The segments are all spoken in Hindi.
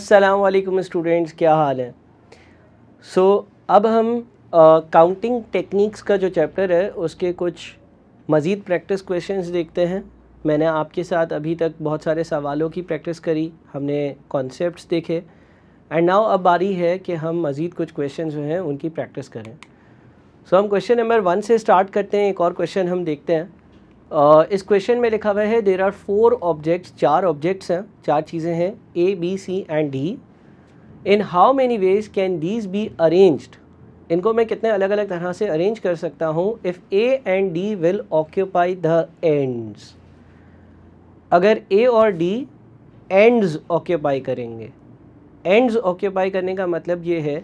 अस्सलाम वालेकुम स्टूडेंट्स, क्या हाल है। अब हम काउंटिंग टेक्निक्स का जो चैप्टर है उसके कुछ मज़ीद प्रैक्टिस क्वेश्चंस देखते हैं। मैंने आपके साथ अभी तक बहुत सारे सवालों की प्रैक्टिस करी, हमने कॉन्सेप्ट्स देखे एंड नाउ अब बारी है कि हम मज़ीद कुछ क्वेश्चंस जो हैं उनकी प्रैक्टिस करें। हम क्वेश्चन नंबर 1 से स्टार्ट करते हैं। एक और क्वेश्चन हम देखते हैं। इस क्वेश्चन में लिखा हुआ है देयर आर 4 ऑब्जेक्ट्स, 4 ऑब्जेक्ट्स हैं, 4 चीज़ें हैं A B C and D. In how many ways can these be arranged. इनको मैं कितने अलग अलग तरह से अरेंज कर सकता हूँ if A and D will occupy the ends. अगर ए और डी एंड्स ऑक्यूपाई करेंगे। एंड्स ऑक्यूपाई करने का मतलब ये है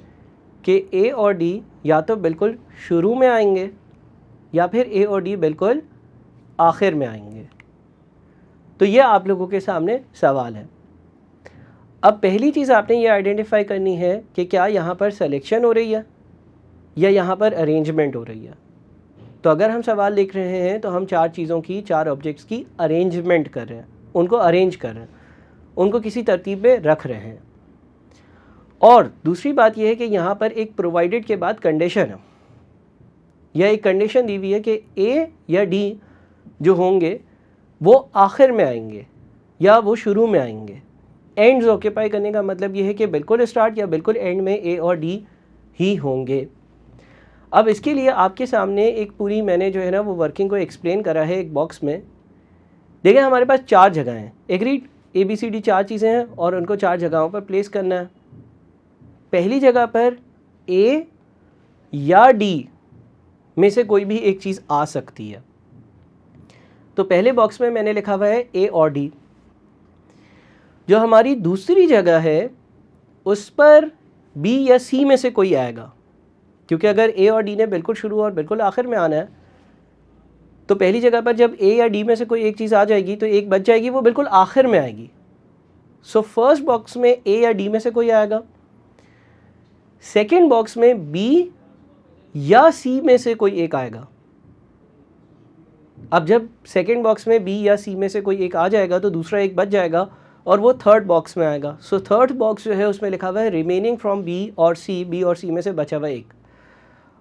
कि ए और डी या तो बिल्कुल शुरू में आएंगे या फिर ए और डी बिल्कुल आखिर में आएंगे। तो ये आप लोगों के सामने सवाल है। अब पहली चीज़ आपने ये आइडेंटिफाई करनी है कि क्या यहाँ पर सिलेक्शन हो रही है या यहाँ पर अरेंजमेंट हो रही है। तो अगर हम सवाल लिख रहे हैं तो हम 4 चीज़ों की, 4 ऑब्जेक्ट्स की अरेंजमेंट कर रहे हैं, उनको अरेंज कर रहे हैं, उनको किसी तरतीब में रख रहे हैं। और दूसरी बात यह है कि यहाँ पर एक प्रोवाइडेड के बाद कंडीशन है, या एक कंडीशन दी हुई है कि ए या डी जो होंगे वो आखिर में आएंगे या वो शुरू में आएंगे। एंड्स ऑक्यूपाई करने का मतलब ये है कि बिल्कुल स्टार्ट या बिल्कुल एंड में ए और डी ही होंगे। अब इसके लिए आपके सामने एक पूरी मैंने जो है ना वो वर्किंग को एक्सप्लेन करा है एक बॉक्स में। देखिए हमारे पास 4 जगह हैं, agreed, A B C D 4 चीज़ें हैं और उनको 4 जगहों पर प्लेस करना है। पहली जगह पर ए या डी में से कोई भी एक चीज़ आ सकती है। तो पहले बॉक्स में मैंने लिखा हुआ है ए और डी। जो हमारी दूसरी जगह है उस पर बी या सी में से कोई आएगा, क्योंकि अगर ए और डी ने बिल्कुल शुरू और बिल्कुल आखिर में आना है तो पहली जगह पर जब ए या डी में से कोई एक चीज़ आ जाएगी तो एक बच जाएगी, वो बिल्कुल आखिर में आएगी। फर्स्ट बॉक्स में ए या डी में से कोई आएगा, सेकेंड बॉक्स में बी या सी में से कोई एक आएगा। अब जब सेकेंड बॉक्स में बी या सी में से कोई एक आ जाएगा तो दूसरा एक बच जाएगा और वो थर्ड बॉक्स में आएगा। थर्ड बॉक्स जो है उसमें लिखा हुआ है रिमेनिंग फ्रॉम बी और सी में से बचा हुआ एक।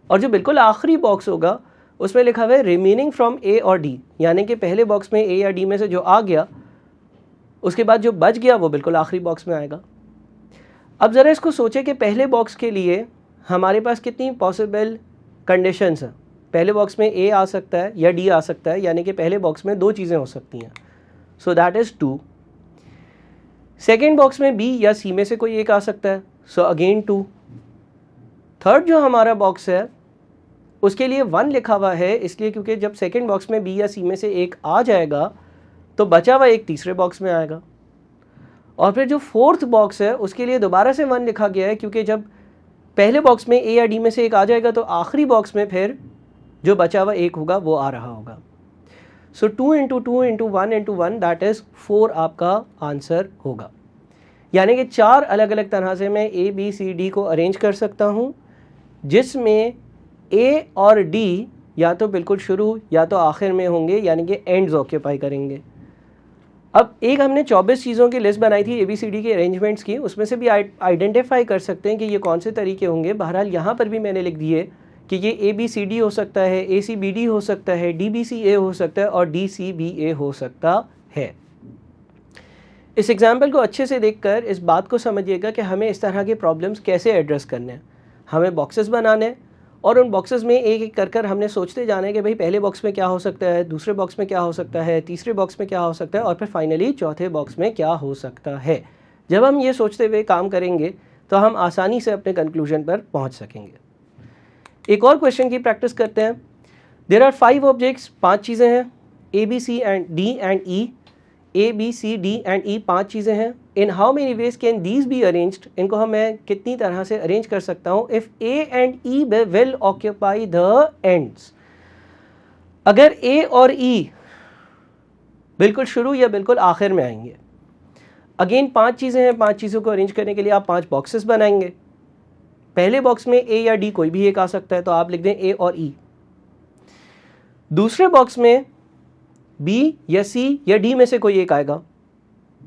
और जो बिल्कुल आखिरी बॉक्स होगा उसमें लिखा हुआ है रिमेनिंग फ्रॉम ए और डी, यानी कि पहले बॉक्स में ए या डी में से जो आ गया उसके बाद जो बच गया वो बिल्कुल आखिरी बॉक्स में आएगा। अब ज़रा इसको सोचें कि पहले बॉक्स के लिए हमारे पास कितनी पॉसिबल कंडीशंस हैं। पहले बॉक्स में ए आ सकता है या डी आ सकता है, यानी कि पहले बॉक्स में 2 चीज़ें हो सकती हैं, so that is 2। Second box में बी या सी में से कोई एक आ सकता है, सो अगेन 2। थर्ड जो हमारा बॉक्स है उसके लिए 1 लिखा हुआ है, इसलिए क्योंकि जब सेकेंड बॉक्स में बी या सी में से एक आ जाएगा तो बचा हुआ एक तीसरे बॉक्स में आएगा। और फिर जो फोर्थ बॉक्स है उसके लिए दोबारा से 1 लिखा गया है, क्योंकि जब पहले बॉक्स में ए या डी में से एक आ जाएगा तो आखिरी बॉक्स में फिर जो बचा हुआ एक होगा वो आ रहा होगा। सो 2 into 2 into 1 into 1 that is 4 आपका आंसर होगा। यानी कि 4 अलग अलग तरह से मैं ए बी सी डी को अरेंज कर सकता हूँ, जिसमें ए और डी या तो बिल्कुल शुरू या तो आखिर में होंगे, यानी कि एंड्स ऑक्यूपाई करेंगे। अब एक हमने 24 चीज़ों की लिस्ट बनाई थी ए बी सी डी के अरेंजमेंट्स की, उसमें से भी आइडेंटिफाई कर सकते हैं कि ये कौन से तरीके होंगे। बहरहाल यहाँ पर भी मैंने लिख दिए कि ये ए बी सी डी हो सकता है, ए सी बी डी हो सकता है, डी बी सी ए हो सकता है और डी सी बी ए हो सकता है। इस एग्जाम्पल को अच्छे से देखकर इस बात को समझिएगा कि हमें इस तरह के प्रॉब्लम्स कैसे एड्रेस करने हैं। हमें बॉक्सेस बनाने हैं और उन बॉक्सेस में एक एक कर हमने सोचते जाना है कि भाई पहले बॉक्स में क्या हो सकता है, दूसरे बॉक्स में क्या हो सकता है, तीसरे बॉक्स में क्या हो सकता है और फिर फाइनली चौथे बॉक्स में क्या हो सकता है। जब हम ये सोचते हुए काम करेंगे तो हम आसानी से अपने कंक्लूजन पर पहुँच सकेंगे। एक और क्वेश्चन की प्रैक्टिस करते हैं। देयर आर 5 ऑब्जेक्ट्स, 5 चीज़ें हैं, A B C and D and E. A B C D and E 5 चीज़ें हैं। In how many ways can these be arranged. इनको मैं कितनी तरह से अरेंज कर सकता हूँ if A and E will occupy the ends. अगर ए और ई बिल्कुल शुरू या बिल्कुल आखिर में आएंगे। अगेन 5 चीज़ें हैं, 5 चीज़ों को अरेंज करने के लिए आप 5 बॉक्सेस बनाएंगे। पहले बॉक्स में ए या डी कोई भी एक आ सकता है, तो आप लिख दें ए और ई। दूसरे बॉक्स में बी या सी या डी में से कोई एक आएगा।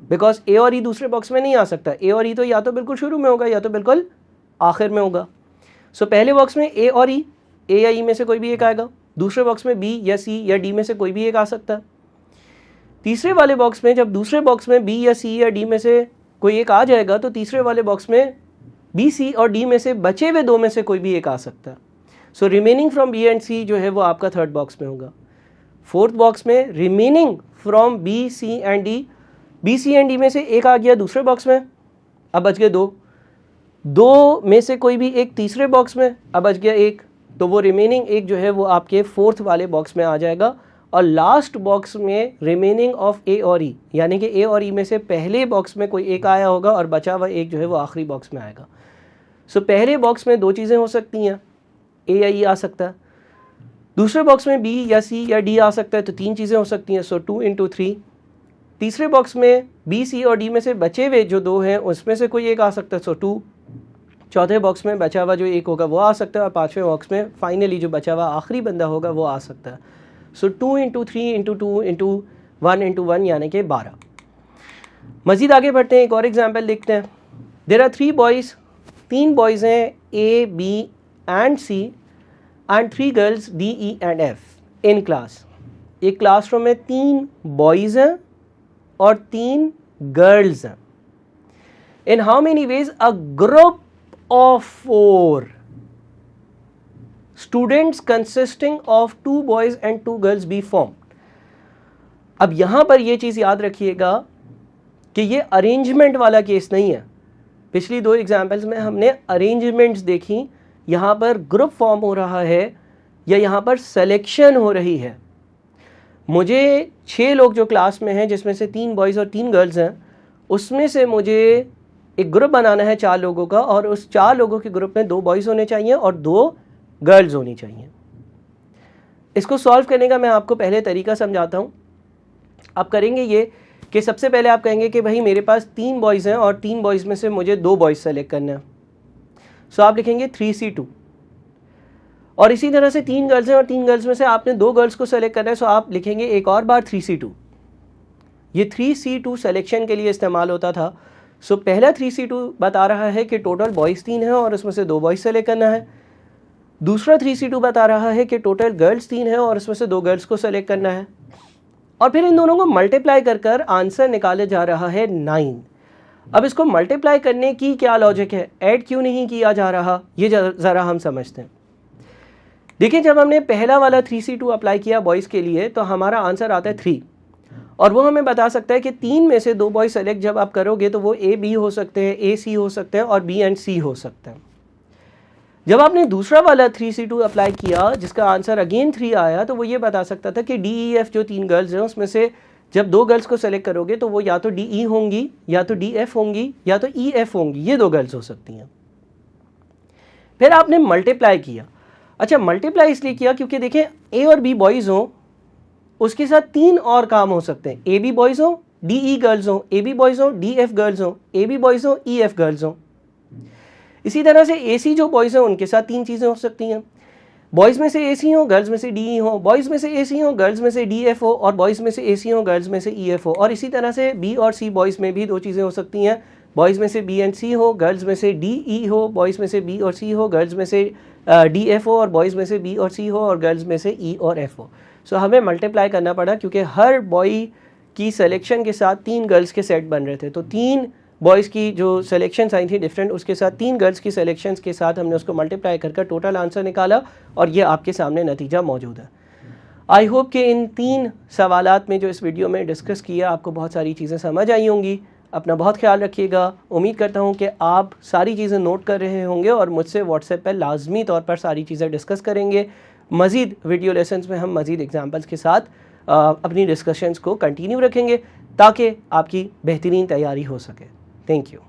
बिकॉज ए और ई दूसरे बॉक्स में नहीं आ सकता। ए और ई तो या तो बिल्कुल शुरू में होगा या तो बिल्कुल आखिर में होगा। सो पहले बॉक्स में ए और ई, ए या ई में से कोई भी एक आएगा। दूसरे बॉक्स में बी या सी या डी में से कोई भी एक आ सकता है। तीसरे वाले बॉक्स में जब दूसरे बॉक्स में बी या सी या डी में से कोई एक आ जाएगा तो तीसरे वाले बॉक्स में बी, सी और डी में से बचे हुए दो में से कोई भी एक आ सकता है। So remaining from B and C जो है वो आपका थर्ड बॉक्स में होगा। फोर्थ बॉक्स में remaining from B, C and D, B, C and D में से एक आ गया दूसरे बॉक्स में, अब बच गए दो। दो में से कोई भी एक तीसरे बॉक्स में, अब बच गया एक। तो वो रिमेनिंग एक जो है वो आपके फोर्थ वाले बॉक्स में आ जाएगा। और लास्ट बॉक्स में रिमेनिंग ऑफ ए और ई, यानी कि ए और ई में से पहले बॉक्स में कोई एक आया होगा और बचा हुआ एक जो है वो आखिरी बॉक्स में आएगा। सो पहले बॉक्स में दो चीज़ें हो सकती हैं, ए या ई आ सकता है। दूसरे बॉक्स में बी या सी या डी आ सकता है, तो तीन चीज़ें हो सकती हैं। सो 2 × 3। तीसरे बॉक्स में बी, सी और डी में से बचे हुए जो दो हैं उसमें से कोई एक आ सकता है, सो 2। चौथे बॉक्स में बचा हुआ जो एक होगा वो आ सकता है। और पाँचवें बॉक्स में फाइनली जो बचा हुआ आखिरी बंदा होगा वो आ सकता है। सो 2 × 3 × 2 × 1 × 1 यानी कि 12। मज़ीद आगे बढ़ते हैं, एक और एग्जाम्पल देखते हैं। देयर आर 3 बॉयज़, 3 बॉयज़ हैं A, B and C and 3 girls D, E and F in class. एक क्लासरूम में 3 बॉयज़ हैं और 3 गर्ल्स हैं। In how many ways a group of 4 students consisting of 2 boys and 2 girls be formed। अब यहां पर यह चीज याद रखिएगा कि ये अरेंजमेंट वाला केस नहीं है। पिछली 2 एग्जाम्पल्स में हमने अरेंजमेंट्स देखी, यहां पर ग्रुप फॉर्म हो रहा है या यहां पर सिलेक्शन हो रही है। मुझे 6 लोग जो क्लास में हैं जिसमें से 3 बॉयज़ और 3 गर्ल्स हैं, उसमें से मुझे एक ग्रुप बनाना है 4 लोगों का और उस 4 लोगों के ग्रुप में 2 बॉयज़ होने चाहिए और 2 गर्ल्स होनी चाहिए। इसको सॉल्व करने का मैं आपको पहले तरीका समझाता हूँ। आप करेंगे ये कि सबसे पहले आप कहेंगे कि भाई मेरे पास 3 बॉयज़ हैं और 3 बॉयज़ में से मुझे 2 बॉयज़ सेलेक्ट करना है। सो आप लिखेंगे 3C2। और इसी तरह से 3 गर्ल्स हैं और 3 गर्ल्स में से आपने 2 गर्ल्स को सेलेक्ट करना है। सो आप लिखेंगे एक और बार 3C2। ये 3C2 सेलेक्शन के लिए इस्तेमाल होता था। सो पहला 3C2 बता रहा है कि टोटल बॉयज़ 3 हैं और उसमें से 2 बॉयज़ सेलेक्ट करना है। दूसरा 3C2 बता रहा है कि टोटल गर्ल्स 3 हैं और उसमें से 2 गर्ल्स को सेलेक्ट करना है। और फिर इन दोनों को मल्टीप्लाई कर आंसर निकाले जा रहा है 9। अब इसको मल्टीप्लाई करने की क्या लॉजिक है, ऐड क्यों नहीं किया जा रहा, ये ज़रा हम समझते हैं। देखिए, जब हमने पहला वाला 3C2 अप्लाई किया बॉयज़ के लिए तो हमारा आंसर आता है 3 और वो हमें बता सकता है कि 3 में से 2 बॉयज़ सेलेक्ट जब आप करोगे तो वो ए बी हो सकते हैं, ए सी हो सकते हैं और बी एंड सी हो सकते हैं। जब आपने दूसरा वाला 3C2 अप्लाई किया जिसका आंसर अगेन 3 आया तो वो ये बता सकता था कि डी ई एफ जो 3 गर्ल्स हैं उसमें से जब 2 गर्ल्स को सेलेक्ट करोगे तो वो या तो डी ई होंगी या तो डी एफ होंगी या तो ई एफ होंगी, ये 2 गर्ल्स हो सकती हैं। फिर आपने मल्टीप्लाई किया। अच्छा, मल्टीप्लाई इसलिए किया क्योंकि देखें ए और बी बॉयज़ हों, उसके साथ 3 और काम हो सकते हैं। ए बी बॉयज़ हों, डी ई गर्ल्स हों, ए बी बॉयज़ हों, डी एफ गर्ल्स हों, ए बी बॉयज़ हों, ई एफ गर्ल्स हों। इसी तरह से ए सी जो बॉयज़ हैं उनके साथ 3 चीज़ें हो सकती हैं। बॉयज़ में से ए सी हो, गर्ल्स में से डी ई हो, बॉयज़ में से ए सी हो, गर्ल्स में से डी एफ हो और बॉयज़ में से ए सी हो, गर्ल्स में से ई एफ हो। और इसी तरह से बी और सी बॉयज़ में भी 2 चीज़ें हो सकती हैं। बॉयज़ में से बी एंड सी हो, गर्ल्स में से डी ई हो, बॉयज़ में से बी और सी हो, गर्ल्स में से डी एफ हो और बॉयज़ में से बी और सी हो और गर्ल्स में से ई और एफ हो। सो हमें मल्टीप्लाई करना पड़ा क्योंकि हर बॉय की सिलेक्शन के साथ 3 गर्ल्स के सेट बन रहे थे। तो 3 बॉयज़ की जो सिलेक्शंस आई थी डिफरेंट, उसके साथ 3 गर्ल्स की सिलेक्शंस के साथ हमने उसको मल्टीप्लाई कर टोटल आंसर निकाला और ये आपके सामने नतीजा मौजूद है। आई होप कि इन 3 सवालात में जो इस वीडियो में डिस्कस किया आपको बहुत सारी चीज़ें समझ आई होंगी। अपना बहुत ख्याल रखिएगा। उम्मीद करता हूँ कि आप सारी चीज़ें नोट कर रहे होंगे और मुझसे व्हाट्सएप पर लाजमी तौर पर सारी चीज़ें डिस्कस करेंगे। मज़ीद वीडियो लेसन्स में हम मज़ीद एग्जाम्पल्स के साथ अपनी डिस्कशंस को कंटिन्यू रखेंगे ताकि आपकी बेहतरीन तैयारी हो सके। Thank you.